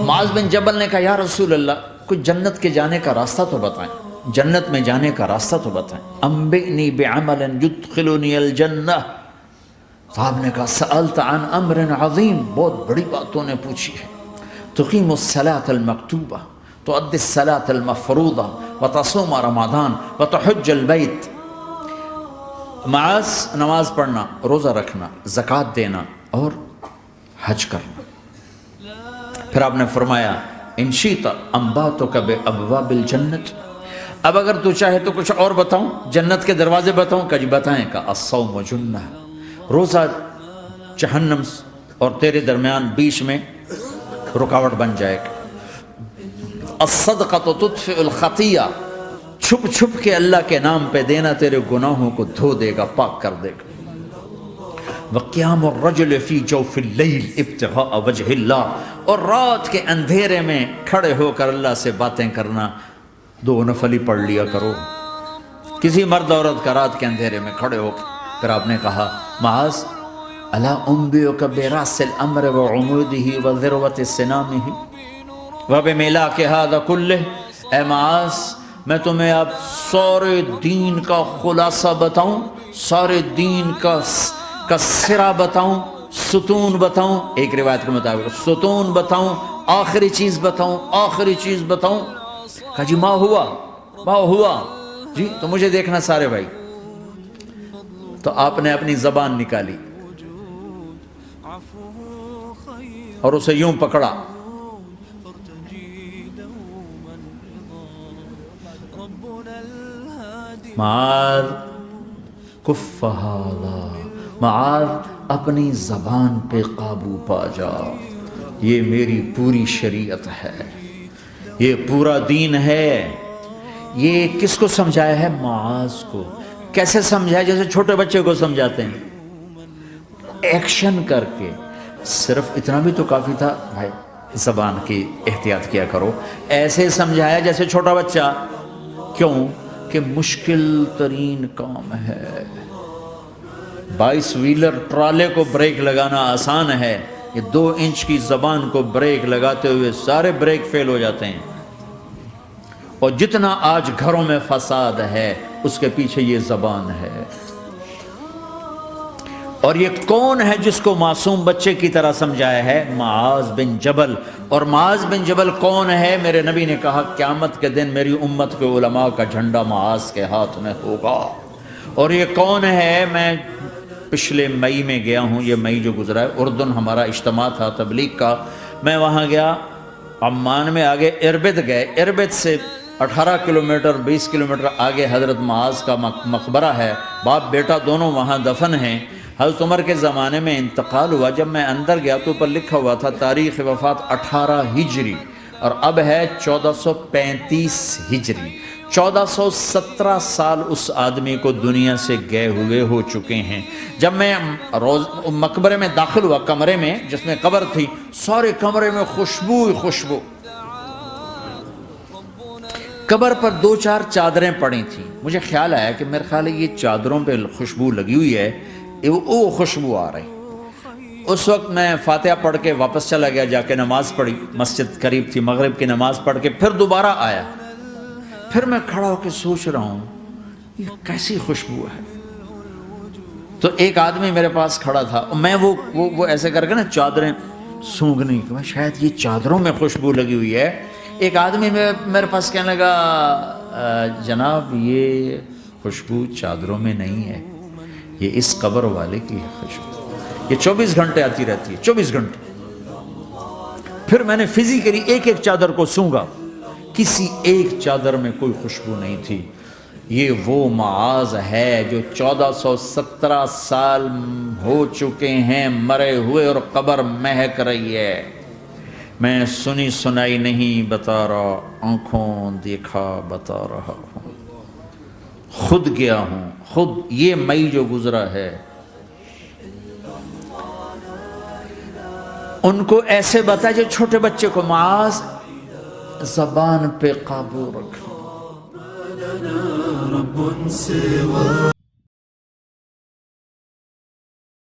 معاذ بن جبل نے کہا یا رسول اللہ کوئی جنت کے جانے کا راستہ تو بتائیں، جنت میں جانے کا راستہ تو بتائیں۔ انبئنی بعمل یدخلنی الجنہ، صاحب نے کہا سألت عن امر عظیم، بہت بڑی باتوں نے پوچھی ہے۔ تقیم الصلاة المکتوبہ، تؤدی الصلاة المفروضہ، وتصوم رمضان، وتحج البیت۔ معاذ نماز پڑھنا، روزہ رکھنا، زکوٰۃ دینا اور حج کرنا۔ پھر آپ نے فرمایا ان شئت انبأتک بابواب الجنت، اب اگر تو چاہے تو کچھ اور بتاؤں، جنت کے دروازے بتاؤں؟ کہ جی بتائیں۔ کہ الصوم جنہ، روزہ جہنم اور تیرے درمیان بیچ میں رکاوٹ بن جائے گا۔ الصدقۃ تطفئ الخطیہ، چھپ چھپ کے اللہ کے نام پہ دینا تیرے گناہوں کو دھو دے گا، پاک کر دے گا۔ وقیام الرجل فی جوف اللیل ابتغاء وجہ اللہ، اور رات کے اندھیرے میں کھڑے ہو کر اللہ سے باتیں کرنا، 2 نفل ہی پڑھ لیا کرو۔ کسی مرد عورت کا رات کے اندھیرے میں کھڑے ہو۔ پھر آپ نے کہا معاذ الا انبئک براس الامر وعمودہ وذروۃ سنامہ وبملاک ھذا کلہ، اے معاذ میں تمہیں اب سارے دین کا خلاصہ بتاؤں، سارے دین کا سرا بتاؤں، ستون بتاؤں، ایک روایت کے مطابق ستون بتاؤں، آخری چیز بتاؤں، آخری چیز بتاؤں؟ کہا جی ما ہوا جی، تو مجھے دیکھنا سارے بھائی۔ تو آپ نے اپنی زبان نکالی اور اسے یوں پکڑا، معاذ کف ھذا، معاذ اپنی زبان پہ قابو پا جا، یہ میری پوری شریعت ہے، یہ پورا دین ہے۔ یہ کس کو سمجھایا ہے؟ معاذ کو۔ کیسے سمجھایا؟ جیسے چھوٹے بچے کو سمجھاتے ہیں، ایکشن کر کے۔ صرف اتنا بھی تو کافی تھا بھائی، زبان کی احتیاط کیا کرو۔ ایسے سمجھایا جیسے چھوٹا بچہ۔ کیوں؟ کہ مشکل ترین کام ہے۔ 22 ویلر ٹرالے کو بریک لگانا آسان ہے، یہ 2 انچ کی زبان کو بریک لگاتے ہوئے سارے بریک فیل ہو جاتے ہیں۔ اور جتنا آج گھروں میں فساد ہے اس کے پیچھے یہ زبان ہے۔ اور یہ کون ہے جس کو معصوم بچے کی طرح سمجھایا ہے؟ معاذ بن جبل۔ اور معاذ بن جبل کون ہے؟ میرے نبی نے کہا قیامت کے دن میری امت کے علماء کا جھنڈا معاذ کے ہاتھ میں ہوگا۔ اور یہ کون ہے؟ میں پچھلے مئی میں گیا ہوں، یہ مئی جو گزرا ہے، اردن ہمارا اجتماع تھا تبلیغ کا، میں وہاں گیا، عمان میں آگے اربد گئے، اربد سے 18 کلومیٹر 20 کلومیٹر آگے حضرت معاذ کا مقبرہ ہے، باپ بیٹا دونوں وہاں دفن ہیں۔ حضرت عمر کے زمانے میں انتقال ہوا، جب میں اندر گیا تو اوپر لکھا ہوا تھا تاریخ وفات 18 ہجری، اور اب ہے 1435 ہجری۔ 1417 سال اس آدمی کو دنیا سے گئے ہوئے ہو چکے ہیں۔ جب میں مقبرے میں داخل ہوا، کمرے میں جس میں قبر تھی، سارے کمرے میں خوشبو ہی خوشبو۔ قبر پر 2-4 چادریں پڑی تھیں، مجھے خیال آیا کہ میرے خیال ہے یہ چادروں پہ خوشبو لگی ہوئی ہے، وہ خوشبو آ رہی۔ اس وقت میں فاتحہ پڑھ کے واپس چلا گیا، جا کے نماز پڑھی، مسجد قریب تھی، مغرب کی نماز پڑھ کے پھر دوبارہ آیا۔ پھر میں کھڑا ہو کے سوچ رہا ہوں یہ کیسی خوشبو ہے۔ تو ایک آدمی میرے پاس کھڑا تھا، میں وہ ایسے کر کے نا چادریں سونگھنے کی، شاید یہ چادروں میں خوشبو لگی ہوئی ہے۔ ایک آدمی میرے پاس کہنے لگا جناب یہ خوشبو چادروں میں نہیں ہے، یہ اس قبر والے کی ہے خوشبو، یہ 24 گھنٹے آتی رہتی ہے، 24 گھنٹے۔ پھر میں نے فزیکلی ایک ایک چادر کو سونگا، کسی ایک چادر میں کوئی خوشبو نہیں تھی۔ یہ وہ معاذ ہے جو 1417 سال ہو چکے ہیں مرے ہوئے اور قبر مہک رہی ہے۔ میں سنی سنائی نہیں بتا رہا، آنکھوں دیکھا بتا رہا ہوں، خود گیا ہوں، خود یہ مئی جو گزرا ہے۔ ان کو ایسے بتا جو چھوٹے بچے کو، معاذ زبان پہ قابو رکھنا۔